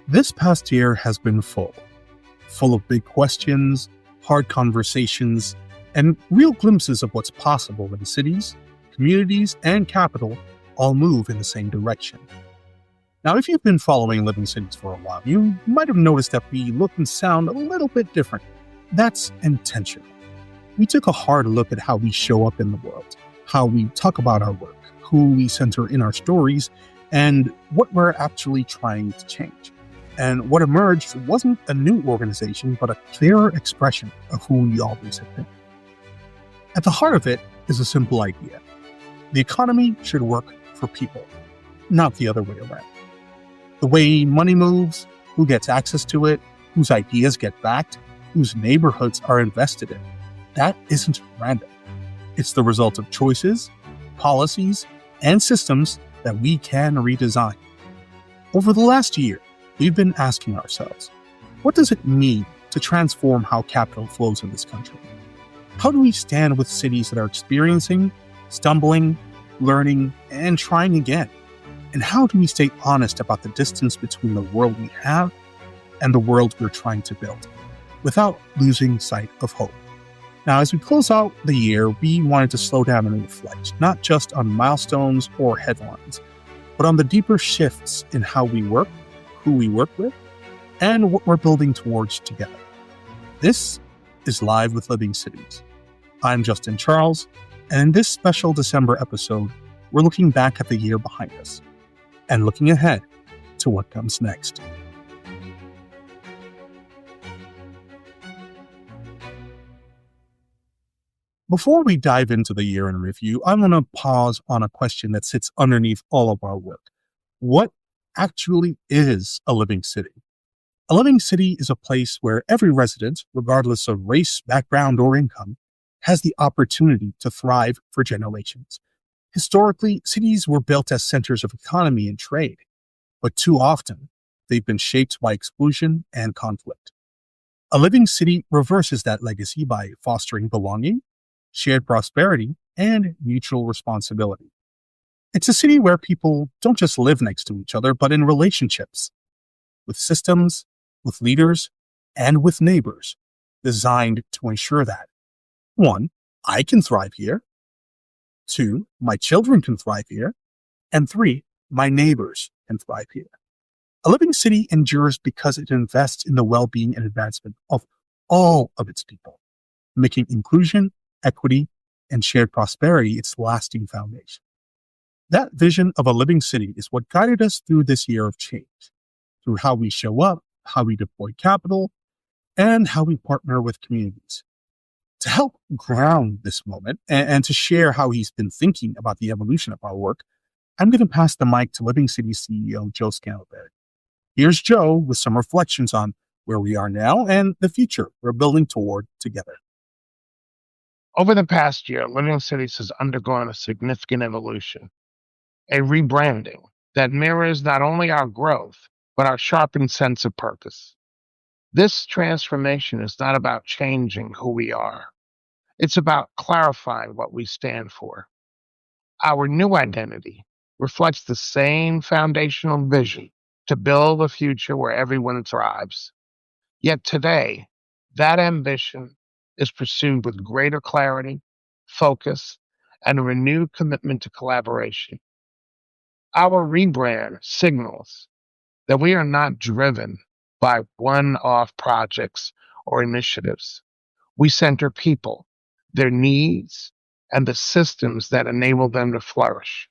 This past year has been full of big questions, hard conversations, and real glimpses of what's possible when cities, communities, and capital all move in the same direction. Now, if you've been following Living Cities for a while, you might have noticed that we look and sound a little bit different. That's intentional. We took a hard look at how we show up in the world, how we talk about our work, who we center in our stories, and what we're actually trying to change. And what emerged wasn't a new organization, but a clearer expression of who we always have been. At the heart of it is a simple idea. The economy should work for people, not the other way around. The way money moves, who gets access to it, whose ideas get backed, whose neighborhoods are invested in, that isn't random. It's the result of choices, policies, and systems that we can redesign. Over the last year, we've been asking ourselves, what does it mean to transform how capital flows in this country? How do we stand with cities that are experiencing, stumbling, learning, and trying again? And how do we stay honest about the distance between the world we have and the world we're trying to build, without losing sight of hope? Now, as we close out the year, we wanted to slow down and reflect, not just on milestones or headlines, but on the deeper shifts in how we work, who we work with, and what we're building towards together. This is Live with Living Cities. I'm Justin Charles, and in this special December episode, we're looking back at the year behind us and looking ahead to what comes next. Before we dive into the year in review, I'm going to pause on a question that sits underneath all of our work. What actually is a living city? A living city is a place where every resident, regardless of race, background, or income, has the opportunity to thrive for generations. Historically, cities were built as centers of economy and trade, but too often, they've been shaped by exclusion and conflict. A living city reverses that legacy by fostering belonging, shared prosperity, and mutual responsibility. It's a city where people don't just live next to each other, but in relationships, with systems, with leaders, and with neighbors, designed to ensure that 1, I can thrive here. 2, my children can thrive here. And 3, my neighbors can thrive here. A living city endures because it invests in the well-being and advancement of all of its people, making inclusion, equity, and shared prosperity its lasting foundation. That vision of a living city is what guided us through this year of change, through how we show up, how we deploy capital, and how we partner with communities. To help ground this moment and to share how he's been thinking about the evolution of our work, I'm going to pass the mic to Living City CEO Joe Scantlebury. Here's Joe with some reflections on where we are now and the future we're building toward together. Over the past year, Living Cities has undergone a significant evolution, a rebranding that mirrors not only our growth, but our sharpened sense of purpose. This transformation is not about changing who we are. It's about clarifying what we stand for. Our new identity reflects the same foundational vision to build a future where everyone thrives. Yet today, that ambition is pursued with greater clarity, focus, and a renewed commitment to collaboration. Our rebrand signals that we are not driven by one-off projects or initiatives. We center people, their needs, and the systems that enable them to flourish.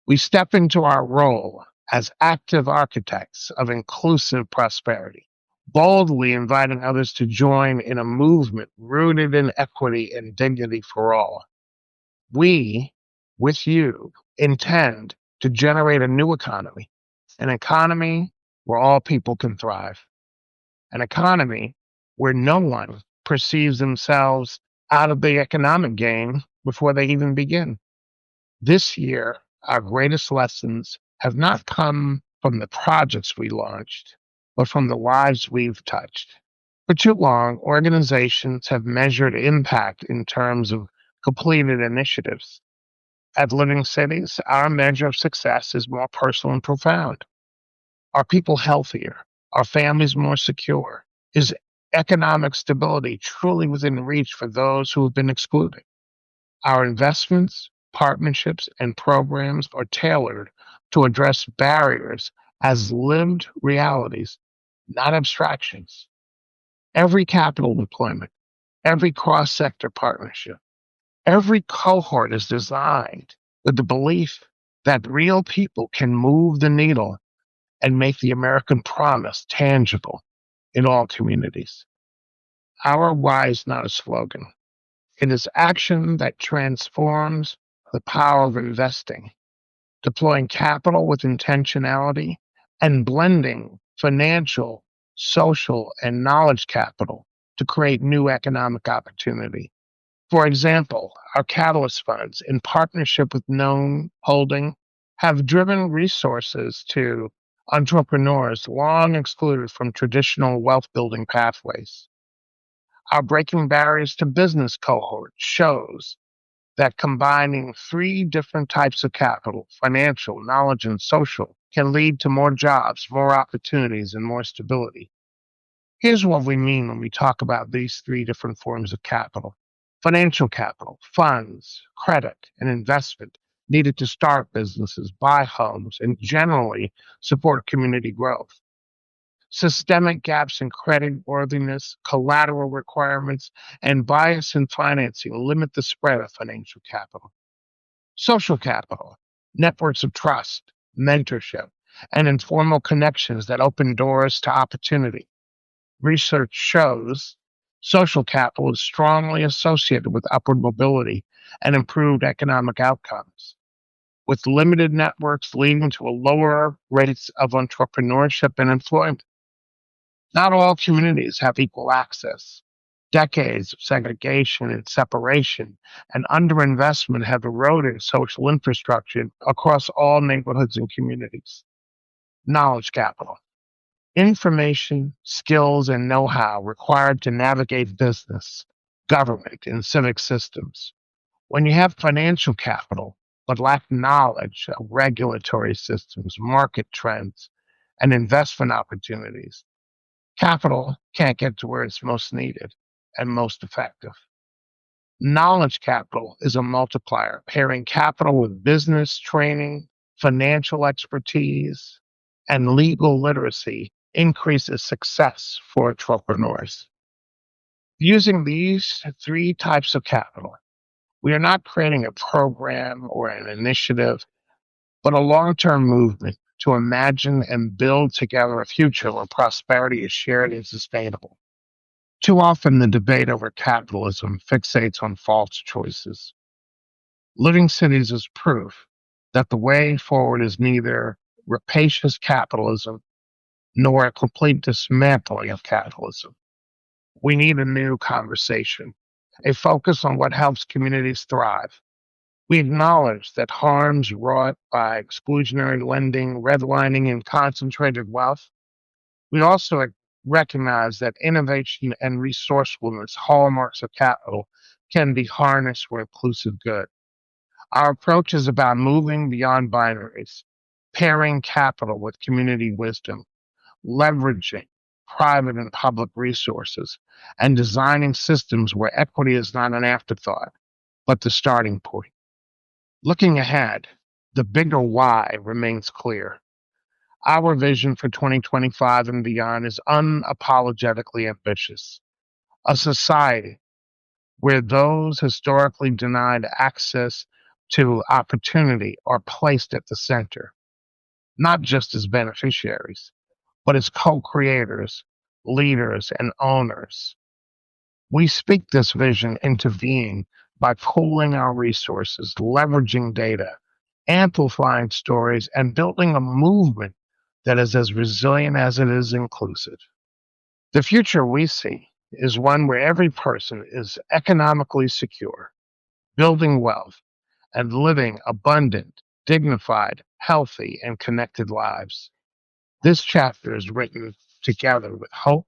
We step into our role as active architects of inclusive prosperity, boldly inviting others to join in a movement rooted in equity and dignity for all. We, with you, intend to generate a new economy, an economy where all people can thrive, an economy where no one perceives themselves out of the economic game before they even begin. This year, our greatest lessons have not come from the projects we launched, but from the lives we've touched. For too long, organizations have measured impact in terms of completed initiatives. At Living Cities, our measure of success is more personal and profound. Are people healthier? Are families more secure? Is economic stability truly within reach for those who have been excluded? Our investments, partnerships, and programs are tailored to address barriers as lived realities, not abstractions. Every capital deployment, every cross sector partnership, every cohort is designed with the belief that real people can move the needle and make the American promise tangible in all communities. Our why is not a slogan. It is action that transforms the power of investing, deploying capital with intentionality, and blending financial, social, and knowledge capital to create new economic opportunity. For example, our Catalyst funds, in partnership with Known Holding, have driven resources to entrepreneurs long excluded from traditional wealth building pathways. Our Breaking Barriers to Business cohort shows that combining three different types of capital, financial, knowledge, and social, can lead to more jobs, more opportunities, and more stability. Here's what we mean when we talk about these three different forms of capital: financial capital, funds, credit, and investment needed to start businesses, buy homes, and generally support community growth. Systemic gaps in credit worthiness, collateral requirements, and bias in financing limit the spread of financial capital. Social capital, networks of trust, mentorship, and informal connections that open doors to opportunity. Research shows social capital is strongly associated with upward mobility and improved economic outcomes, with limited networks leading to a lower rates of entrepreneurship and employment. Not all communities have equal access. Decades of segregation and separation and underinvestment have eroded social infrastructure across all neighborhoods and communities. Knowledge capital, information, skills, and know how required to navigate business, government, and civic systems. When you have financial capital but lack knowledge of regulatory systems, market trends, and investment opportunities, capital can't get to where it's most needed and most effective. Knowledge capital is a multiplier, pairing capital with business training, financial expertise, and legal literacy increases success for entrepreneurs. Using these three types of capital, we are not creating a program or an initiative, but a long term movement to imagine and build together a future where prosperity is shared and sustainable. Too often, the debate over capitalism fixates on false choices. Living Cities is proof that the way forward is neither rapacious capitalism nor a complete dismantling of capitalism. We need a new conversation, a focus on what helps communities thrive. We acknowledge that harms wrought by exclusionary lending, redlining, and concentrated wealth. We also recognize that innovation and resourcefulness, hallmarks of capital, can be harnessed for inclusive good. Our approach is about moving beyond binaries, pairing capital with community wisdom, leveraging private and public resources, and designing systems where equity is not an afterthought, but the starting point. Looking ahead, the bigger why remains clear. Our vision for 2025 and beyond is unapologetically ambitious. A society where those historically denied access to opportunity are placed at the center, not just as beneficiaries, but as co creators, leaders, and owners. We speak this vision into being by pooling our resources, leveraging data, amplifying stories, and building a movement that is as resilient as it is inclusive. The future we see is one where every person is economically secure, building wealth, and living abundant, dignified, healthy, and connected lives. This chapter is written together with hope,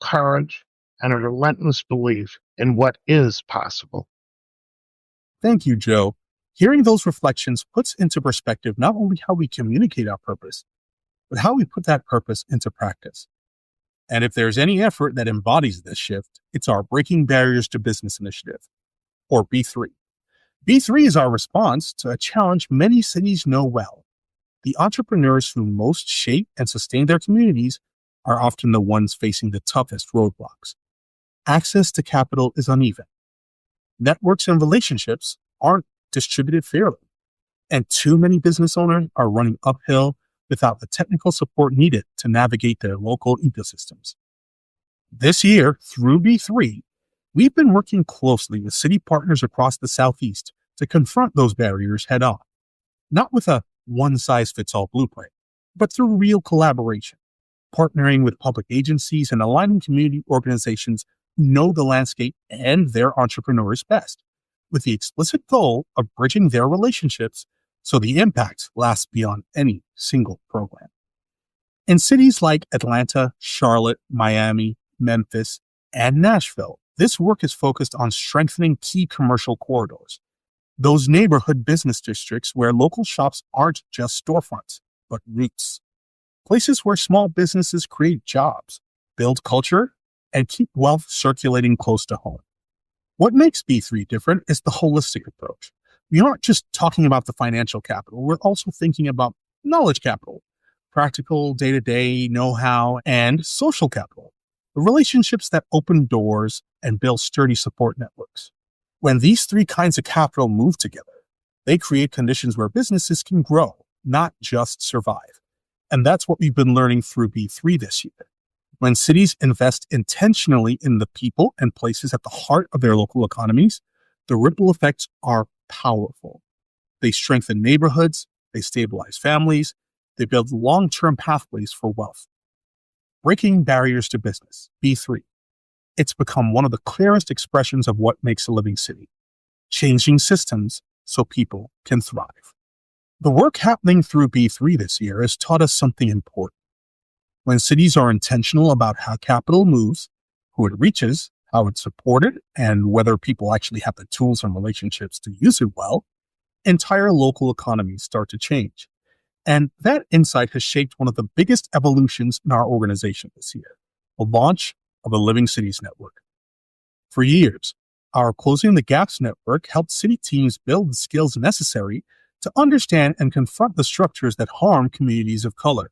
courage, and a relentless belief in what is possible. Thank you, Joe. Hearing those reflections puts into perspective not only how we communicate our purpose, but how we put that purpose into practice. And if there's any effort that embodies this shift, it's our Breaking Barriers to Business initiative, or B3. B3 is our response to a challenge many cities know well. The entrepreneurs who most shape and sustain their communities are often the ones facing the toughest roadblocks. Access to capital is uneven. Networks and relationships aren't distributed fairly. And too many business owners are running uphill without the technical support needed to navigate their local ecosystems. This year, through B3, we've been working closely with city partners across the Southeast to confront those barriers head on, not with a one-size-fits-all blueprint, but through real collaboration, partnering with public agencies and aligning community organizations who know the landscape and their entrepreneurs best, with the explicit goal of bridging their relationships so the impact lasts beyond any single program. In cities like Atlanta, Charlotte, Miami, Memphis, and Nashville, this work is focused on strengthening key commercial corridors, those neighborhood business districts where local shops aren't just storefronts, but roots, places where small businesses create jobs, build culture, and keep wealth circulating close to home. What makes B3 different is the holistic approach. We aren't just talking about the financial capital, we're also thinking about knowledge capital, practical day-to-day know-how, and social capital, the relationships that open doors and build sturdy support networks. When these three kinds of capital move together, they create conditions where businesses can grow, not just survive. And that's what we've been learning through B3 this year. When cities invest intentionally in the people and places at the heart of their local economies, the ripple effects are powerful. They strengthen neighborhoods, they stabilize families, they build long-term pathways for wealth. Breaking barriers to business, B3. It's become one of the clearest expressions of what makes a living city, changing systems so people can thrive. The work happening through B3 this year has taught us something important. When cities are intentional about how capital moves, who it reaches, how it's supported, and whether people actually have the tools and relationships to use it well, entire local economies start to change. And that insight has shaped one of the biggest evolutions in our organization this year, the launch of a Living Cities Network. For years, our Closing the Gaps network helped city teams build the skills necessary to understand and confront the structures that harm communities of color.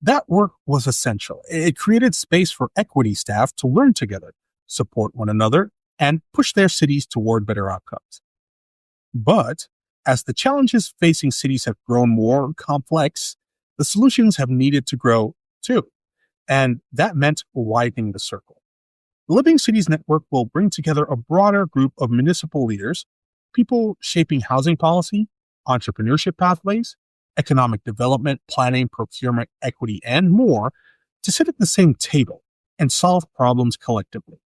That work was essential. It created space for equity staff to learn together, support one another, and push their cities toward better outcomes. But as the challenges facing cities have grown more complex, the solutions have needed to grow too. And that meant widening the circle. The Living Cities Network will bring together a broader group of municipal leaders, people shaping housing policy, entrepreneurship pathways, economic development, planning, procurement, equity, and more, to sit at the same table and solve problems collectively.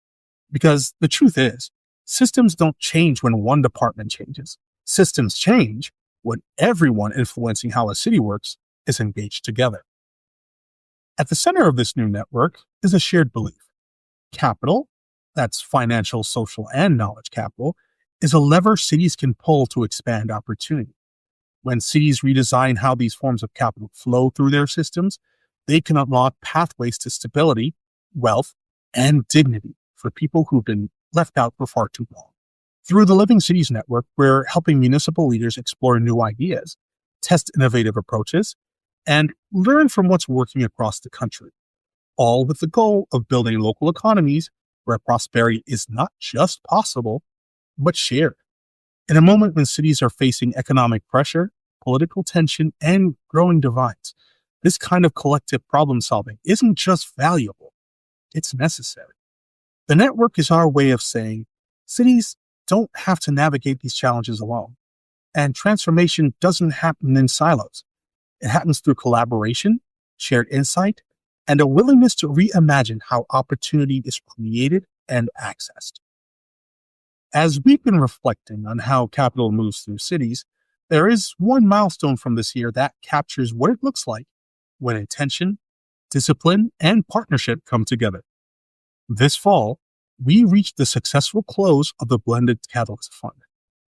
Because the truth is, systems don't change when one department changes. Systems change when everyone influencing how a city works is engaged together. At the center of this new network is a shared belief. Capital, that's financial, social, and knowledge capital, is a lever cities can pull to expand opportunity. When cities redesign how these forms of capital flow through their systems, they can unlock pathways to stability, wealth, and dignity for people who've been left out for far too long. Through the Living Cities Network, we're helping municipal leaders explore new ideas, test innovative approaches, and learn from what's working across the country, all with the goal of building local economies where prosperity is not just possible, but shared. In a moment when cities are facing economic pressure, political tension, and growing divides, this kind of collective problem solving isn't just valuable, it's necessary. The network is our way of saying cities don't have to navigate these challenges alone, and transformation doesn't happen in silos. It happens through collaboration, shared insight, and a willingness to reimagine how opportunity is created and accessed. As we've been reflecting on how capital moves through cities, there is one milestone from this year that captures what it looks like when intention, discipline, and partnership come together. This fall, we reached the successful close of the Blended Catalyst Fund,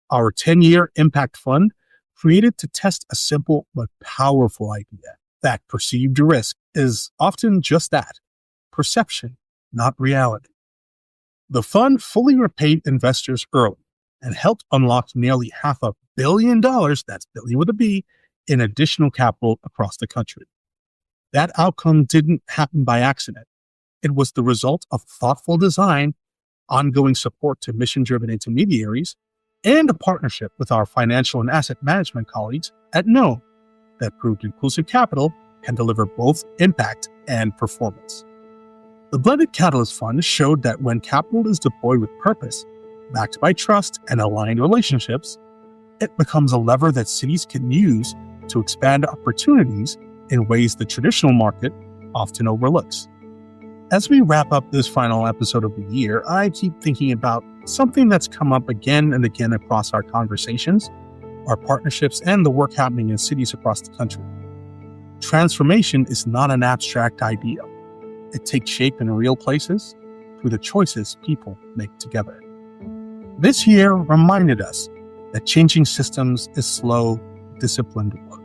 our 10-year impact fund created to test a simple but powerful idea: that perceived risk is often just that, perception, not reality. The fund fully repaid investors early and helped unlock nearly $500 million, that's billion with a B, in additional capital across the country. That outcome didn't happen by accident. It was the result of thoughtful design, ongoing support to mission-driven intermediaries, and a partnership with our financial and asset management colleagues at Known that proved inclusive capital can deliver both impact and performance. The Blended Catalyst Fund showed that when capital is deployed with purpose, backed by trust and aligned relationships, it becomes a lever that cities can use to expand opportunities in ways the traditional market often overlooks. As we wrap up this final episode of the year, I keep thinking about something that's come up again and again across our conversations, our partnerships, and the work happening in cities across the country. Transformation is not an abstract idea. It takes shape in real places through the choices people make together. This year reminded us that changing systems is slow, disciplined work.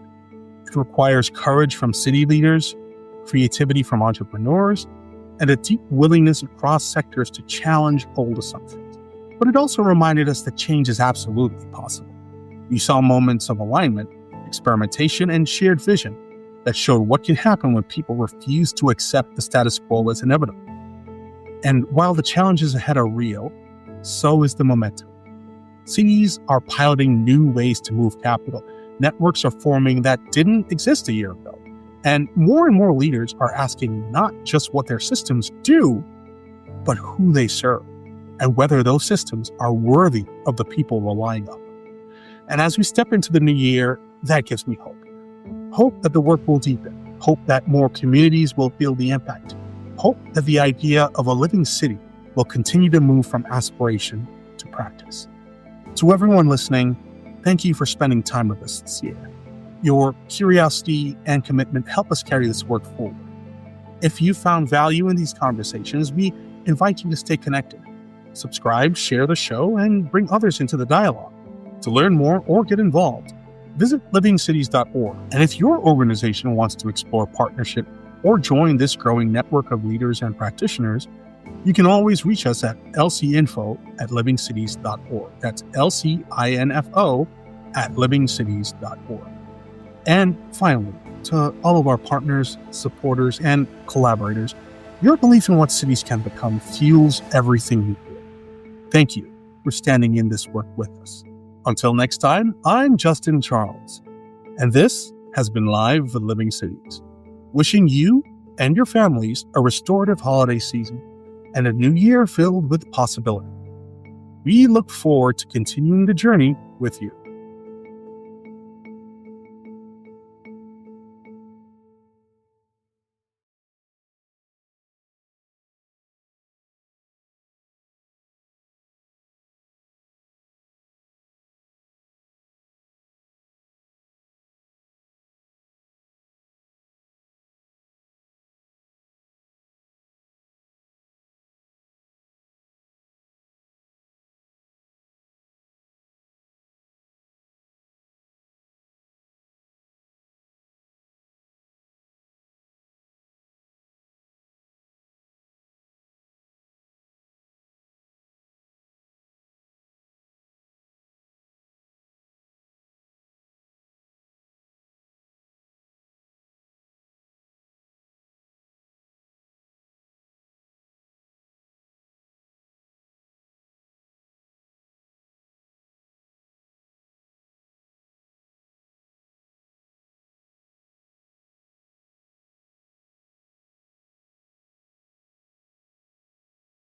It requires courage from city leaders, creativity from entrepreneurs, and a deep willingness across sectors to challenge old assumptions. But it also reminded us that change is absolutely possible. We saw moments of alignment, experimentation, and shared vision that showed what can happen when people refuse to accept the status quo as inevitable. And while the challenges ahead are real, so is the momentum. Cities are piloting new ways to move capital. Networks are forming that didn't exist a year ago. And more leaders are asking not just what their systems do, but who they serve, and whether those systems are worthy of the people relying on them. And as we step into the new year, that gives me hope. Hope that the work will deepen. Hope that more communities will feel the impact. Hope that the idea of a living city will continue to move from aspiration to practice. To everyone listening, thank you for spending time with us this year. Your curiosity and commitment help us carry this work forward. If you found value in these conversations, we invite you to stay connected. Subscribe, share the show, and bring others into the dialogue. To learn more or get involved, visit livingcities.org. And if your organization wants to explore partnership or join this growing network of leaders and practitioners, you can always reach us at lcinfo@livingcities.org. That's LCINFO@livingcities.org. And finally, to all of our partners, supporters, and collaborators, your belief in what cities can become fuels everything we do. Thank you for standing in this work with us. Until next time, I'm Justin Charles, and this has been Live with Living Cities, wishing you and your families a restorative holiday season and a new year filled with possibility. We look forward to continuing the journey with you.